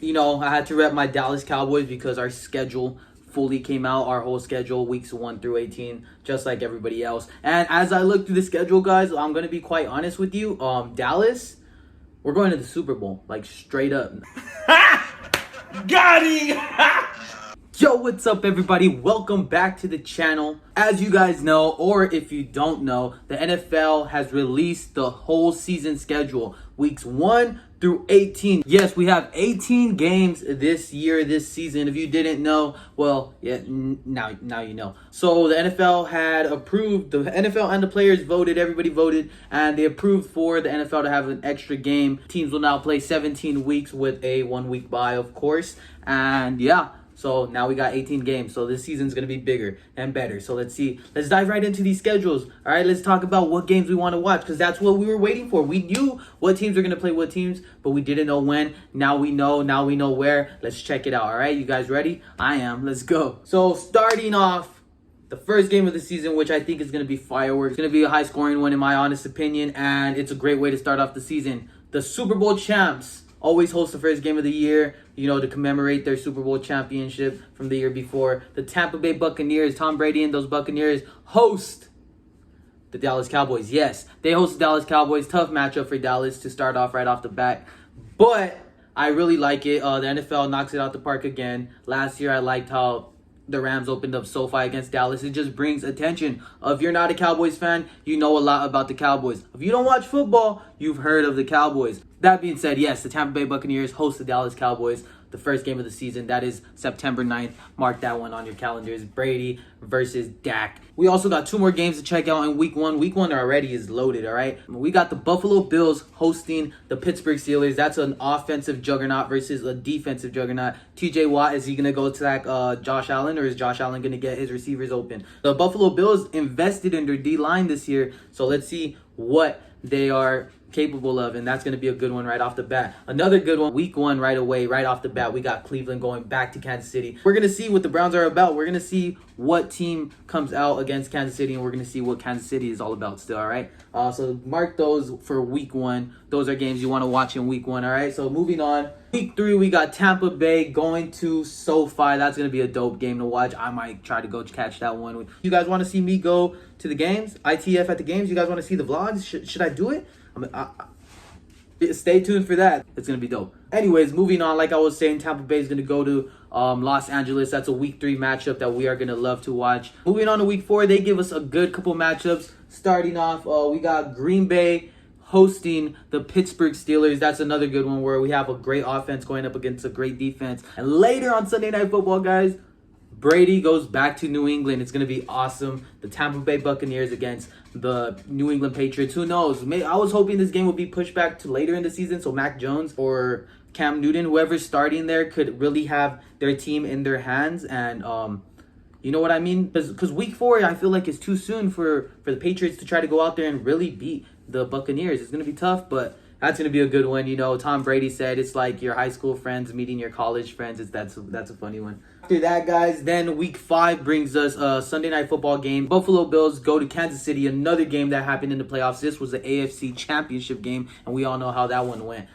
I had to rep my Dallas Cowboys because our schedule fully came out, our whole schedule, weeks 1 through 18, just like everybody else. And as I look through the schedule, guys, I'm going to be quite honest with you. Dallas, we're going to the Super Bowl, like straight up. Got it! Yo, what's up, everybody? Welcome back to the channel. As you guys know, or if you don't know, the NFL has released the whole season schedule, weeks 1 through 18. Yes, we have 18 games this year, this season. If you didn't know, well, yeah, now you know. So the NFL had approved, the NFL and the players voted, everybody voted, and they approved for the NFL to have an extra game. Teams will now play 17 weeks with a 1-week bye, of course. And yeah. So now we got 18 games. So this season's going to be bigger and better. So let's see. Let's dive right into these schedules. All right, let's talk about what games we want to watch because that's what we were waiting for. We knew what teams were going to play what teams, but we didn't know when. Now we know. Now we know where. Let's check it out. All right, you guys ready? I am. Let's go. So starting off, the first game of the season, which I think is going to be fireworks. It's going to be a high-scoring one in my honest opinion, and it's a great way to start off the season. The Super Bowl champs always host the first game of the year, to commemorate their Super Bowl championship from the year before. The Tampa Bay Buccaneers, Tom Brady and those Buccaneers host the Dallas Cowboys. Yes, they host the Dallas Cowboys. Tough matchup for Dallas to start off right off the bat. But I really like it. The NFL knocks it out the park again. Last year, I liked how the Rams opened up SoFi against Dallas. It just brings attention. If you're not a Cowboys fan, you know a lot about the Cowboys. If you don't watch football, you've heard of the Cowboys. That being said, yes, the Tampa Bay Buccaneers host the Dallas Cowboys. The first game of the season, that is September 9th. Mark that one on your calendars. Brady versus Dak. We also got 2 more games to check out in week 1. Week 1 already is loaded, all right? We got the Buffalo Bills hosting the Pittsburgh Steelers. That's an offensive juggernaut versus a defensive juggernaut. TJ Watt, is he going to go attack Josh Allen, or is Josh Allen going to get his receivers open? The Buffalo Bills invested in their D-line this year, so let's see what they are capable of, and that's going to be a good one right off the bat. Another good one, week 1 right away, right off the bat, we got Cleveland going back to Kansas City. We're going to see what the Browns are about. We're going to see what team comes out against Kansas City, and we're going to see what Kansas City is all about still, all right? So mark those for week 1. Those are games you want to watch in week 1, all right? So moving on. Week 3, we got Tampa Bay going to SoFi. That's going to be a dope game to watch. I might try to go catch that one. You guys want to see me go to the games? I.T.F at the games? You guys want to see the vlogs? Should I do it? Stay tuned for that. It's going to be dope. Anyways, moving on. Like I was saying, Tampa Bay is going to go to Los Angeles. That's a week 3 matchup that we are going to love to watch. Moving on to week 4, they give us a good couple matchups. Starting off, we got Green Bay hosting the Pittsburgh Steelers. That's another good one where we have a great offense going up against a great defense. And later on Sunday Night Football, guys, Brady goes back to New England. It's going to be awesome. The Tampa Bay Buccaneers against the New England Patriots. Who knows? I was hoping this game would be pushed back to later in the season so Mac Jones or Cam Newton, whoever's starting there, could really have their team in their hands. And you know what I mean? Because week 4, I feel like it's too soon for the Patriots to try to go out there and really beat the Buccaneers. It's going to be tough, but that's going to be a good one. Tom Brady said it's like your high school friends meeting your college friends. That's a funny one. After that, guys, then week 5 brings us a Sunday Night Football game. Buffalo Bills go to Kansas City, another game that happened in the playoffs. This was the AFC Championship game, and we all know how that one went.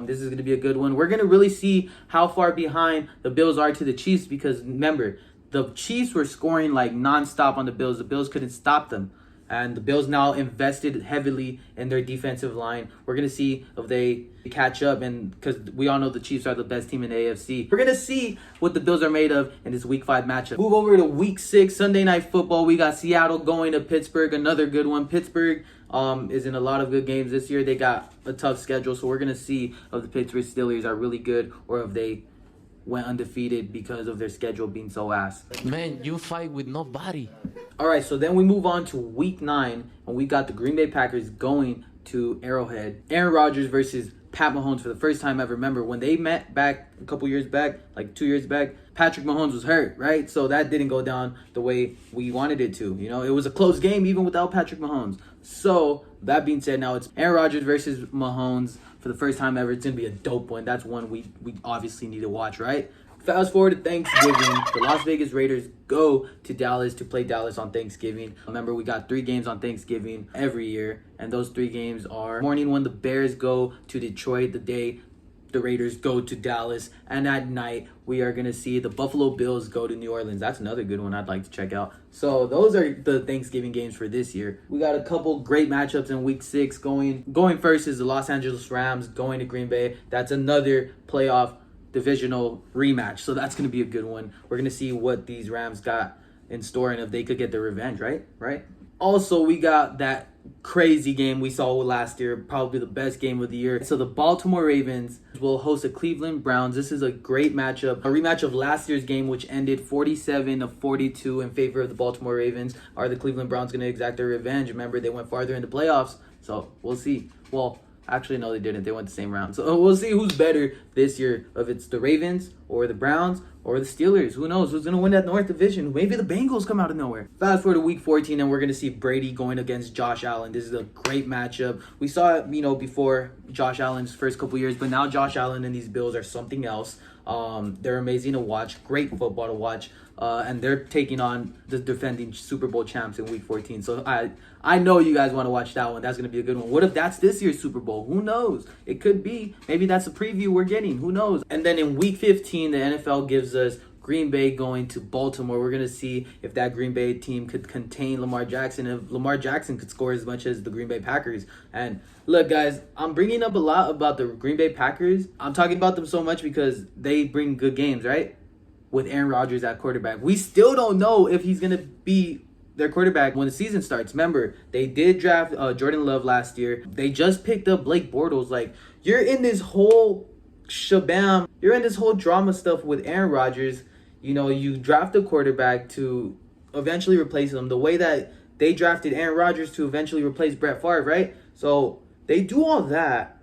This is going to be a good one. We're going to really see how far behind the Bills are to the Chiefs because, remember, the Chiefs were scoring like nonstop on the Bills. The Bills couldn't stop them. And the Bills now invested heavily in their defensive line. We're going to see if they catch up, and because we all know the Chiefs are the best team in the AFC. We're going to see what the Bills are made of in this week 5 matchup. Move over to week 6, Sunday Night Football. We got Seattle going to Pittsburgh, another good one. Pittsburgh is in a lot of good games this year. They got a tough schedule, so we're going to see if the Pittsburgh Steelers are really good or if they went undefeated because of their schedule being so ass. Man, you fight with nobody. All right, so then we move on to week 9, and we got the Green Bay Packers going to Arrowhead. Aaron Rodgers versus Pat Mahomes for the first time ever. Remember, when they met back a couple years back, like 2 years back, Patrick Mahomes was hurt, right? So that didn't go down the way we wanted it to. It was a close game even without Patrick Mahomes. So that being said, now it's Aaron Rodgers versus Mahomes for the first time ever. It's going to be a dope one. That's one we obviously need to watch, right? Fast forward to Thanksgiving. The Las Vegas Raiders go to Dallas to play Dallas on Thanksgiving. Remember, we got 3 games on Thanksgiving every year. And those 3 games are morning when the Bears go to Detroit, the day the Raiders go to Dallas, and at night we are going to see the Buffalo Bills go to New Orleans. That's another good one I'd like to check out. So those are the Thanksgiving games for this year. We got a couple great matchups in week 6. Going first is the Los Angeles Rams going to Green Bay. That's another playoff divisional rematch, so that's going to be a good one. We're going to see what these Rams got in store and if they could get their revenge, right? Also, we got that crazy game we saw last year, probably the best game of the year. So the Baltimore Ravens will host the Cleveland Browns. This is a great matchup, a rematch of last year's game, which ended 47-42 in favor of the Baltimore Ravens. Are the Cleveland Browns going to exact their revenge? Remember, they went farther in the playoffs, so we'll see. Well, actually, no, they didn't. They went the same round. So we'll see who's better this year, if it's the Ravens or the Browns or the Steelers. Who knows? Who's going to win that North Division? Maybe the Bengals come out of nowhere. Fast forward to week 14, and we're going to see Brady going against Josh Allen. This is a great matchup. We saw it, before Josh Allen's first couple years, but now Josh Allen and these Bills are something else. They're amazing to watch. Great football to watch. And they're taking on the defending Super Bowl champs in week 14. So I know you guys want to watch that one. That's going to be a good one. What if that's this year's Super Bowl? Who knows? It could be. Maybe that's a preview we're getting. Who knows? And then in week 15, the NFL gives us Green Bay going to Baltimore. We're going to see if that Green Bay team could contain Lamar Jackson, if Lamar Jackson could score as much as the Green Bay Packers. And look, guys, I'm bringing up a lot about the Green Bay Packers. I'm talking about them so much because they bring good games, right? With Aaron Rodgers at quarterback. We still don't know if he's going to be their quarterback when the season starts. Remember, they did draft Jordan Love last year. They just picked up Blake Bortles. Like, you're in this whole shabam. You're in this whole drama stuff with Aaron Rodgers. You draft a quarterback to eventually replace him. The way that they drafted Aaron Rodgers to eventually replace Brett Favre, right? So they do all that.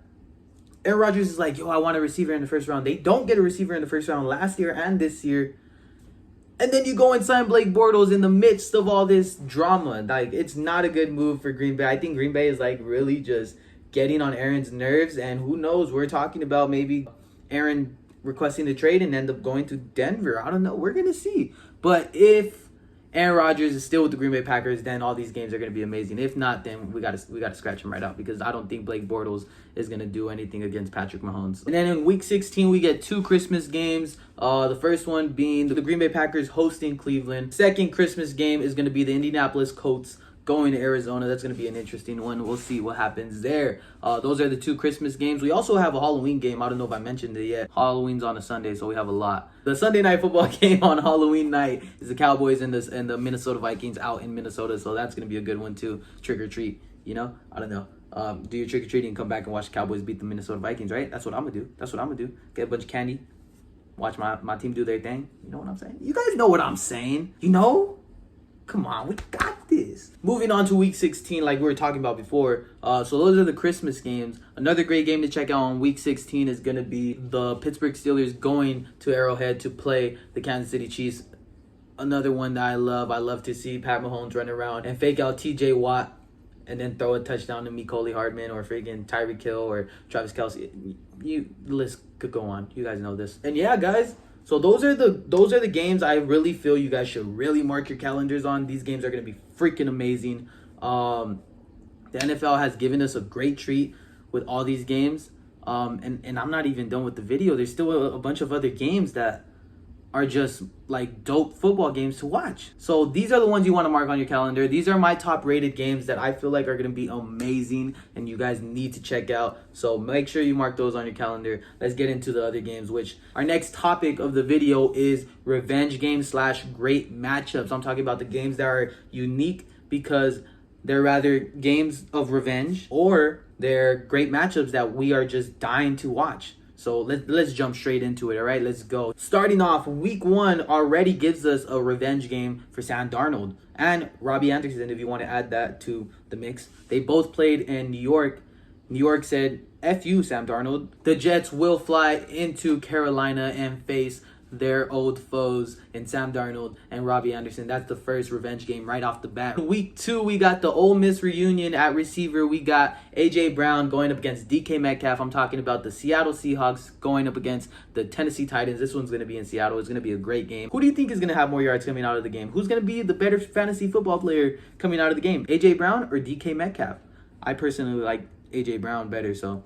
Aaron Rodgers is like, I want a receiver in the first round. They don't get a receiver in the first round last year and this year. And then you go and sign Blake Bortles in the midst of all this drama. Like, it's not a good move for Green Bay. I think Green Bay is really just getting on Aaron's nerves. And who knows, we're talking about maybe Aaron requesting the trade and end up going to Denver. I don't know. We're going to see. But if Aaron Rodgers is still with the Green Bay Packers, then all these games are going to be amazing. If not, then we got to scratch him right out, because I don't think Blake Bortles is going to do anything against Patrick Mahomes. And then in week 16, we get 2 Christmas games. The first one being the Green Bay Packers hosting Cleveland. Second Christmas game is going to be the Indianapolis Colts going to Arizona. That's going to be an interesting one. We'll see what happens there. Those are the 2 Christmas games. We also have a Halloween game. I don't know if I mentioned it yet. Halloween's on a Sunday, so we have a lot. The Sunday night football game on Halloween night is the Cowboys and the Minnesota Vikings out in Minnesota, so that's going to be a good one too. Trick or treat, I don't know. Do your trick or treating and come back and watch the Cowboys beat the Minnesota Vikings, right? That's what I'm going to do. Get a bunch of candy. Watch my team do their thing. You know what I'm saying? You guys know what I'm saying. Come on, we got this. Moving on to week 16, like we were talking about before. So those are the Christmas games. Another great game to check out on week 16 is going to be the Pittsburgh Steelers going to Arrowhead to play the Kansas City Chiefs. Another one that I love. I love to see Pat Mahomes run around and fake out TJ Watt and then throw a touchdown to Mecole Hardman or freaking Tyreek Hill or Travis Kelce. The list could go on. You guys know this. And yeah, guys. So those are the games I really feel you guys should really mark your calendars on. These games are going to be freaking amazing. The NFL has given us a great treat with all these games. And I'm not even done with the video. There's still a bunch of other games that are just dope football games to watch. So these are the ones you want to mark on your calendar. These are my top rated games that I feel like are going to be amazing and you guys need to check out. So make sure you mark those on your calendar. Let's get into the other games, which our next topic of the video is revenge games / great matchups. I'm talking about the games that are unique because they're rather games of revenge or they're great matchups that we are just dying to watch. So let's jump straight into it, all right? Let's go. Starting off, week 1 already gives us a revenge game for Sam Darnold and Robbie Anderson, if you want to add that to the mix. They both played in New York. New York said, F you, Sam Darnold. The Jets will fly into Carolina and face their old foes in Sam Darnold and Robbie Anderson. That's the first revenge game right off the bat. Week 2, we got the Ole Miss reunion at receiver. We got A.J. Brown going up against DK Metcalf. I'm talking about the Seattle Seahawks going up against the Tennessee Titans. This one's going to be in Seattle. It's going to be a great game. Who do you think is going to have more yards coming out of the game? Who's going to be the better fantasy football player coming out of the game? A.J. Brown or DK Metcalf? I personally like A.J. Brown better, so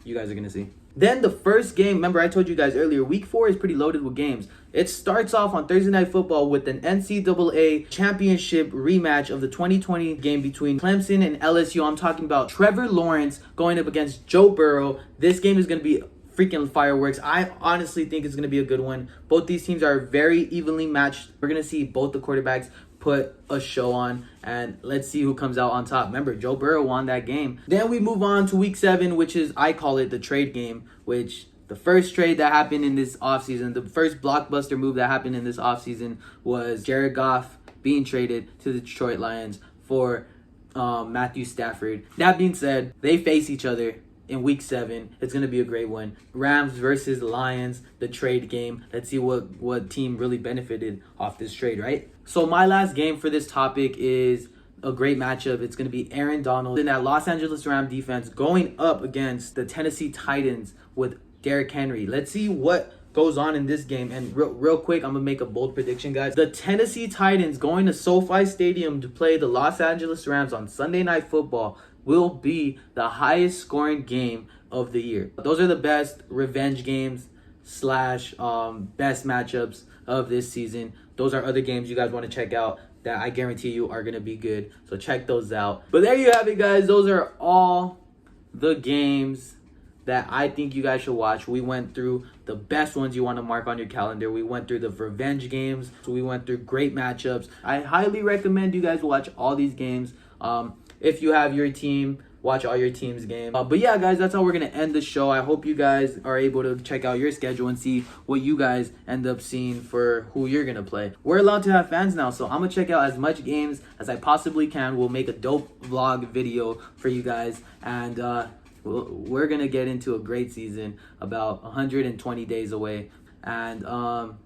you guys are going to see. Then the first game, remember I told you guys earlier, week 4 is pretty loaded with games. It starts off on Thursday Night Football with an NCAA championship rematch of the 2020 game between Clemson and LSU. I'm talking about Trevor Lawrence going up against Joe Burrow. This game is going to be freaking fireworks. I honestly think it's going to be a good one. Both these teams are very evenly matched. We're going to see both the quarterbacks put a show on, and let's see who comes out on top. Remember, Joe Burrow won that game. Then we move on to week 7, which is, I call it the trade game, which the first trade that happened in this offseason, the first blockbuster move that happened in this offseason was Jared Goff being traded to the Detroit Lions for Matthew Stafford. That being said, they face each other in week 7. It's going to be a great one. Rams versus Lions, the trade game. Let's see what team really benefited off this trade, right? So my last game for this topic is a great matchup. It's going to be Aaron Donald in that Los Angeles Rams defense going up against the Tennessee Titans with Derrick Henry. Let's see what goes on in this game. And real quick, I'm going to make a bold prediction, guys. The Tennessee Titans going to SoFi Stadium to play the Los Angeles Rams on Sunday Night Football will be the highest scoring game of the year. Those are the best revenge games slash best matchups of this season. Those are other games you guys want to check out that I guarantee you are going to be good. So check those out. But there you have it, guys. Those are all the games that I think you guys should watch. We went through the best ones you want to mark on your calendar. We went through the revenge games. So we went through great matchups. I highly recommend you guys watch all these games. If you have your team, watch all your team's game. But yeah, guys, that's how we're going to end the show. I hope you guys are able to check out your schedule and see what you guys end up seeing for who you're going to play. We're allowed to have fans now, so I'm going to check out as much games as I possibly can. We'll make a dope vlog video for you guys. And we're going to get into a great season about 120 days away. And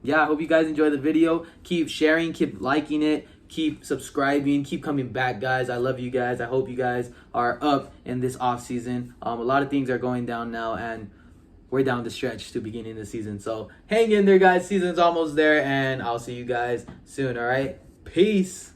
yeah, I hope you guys enjoy the video. Keep sharing, keep liking it. Keep subscribing, keep coming back, guys. I love you guys. I hope you guys are up in this off season. A lot of things are going down now, and we're down the stretch to beginning the season. So hang in there, guys. Season's almost there, and I'll see you guys soon. All right, peace.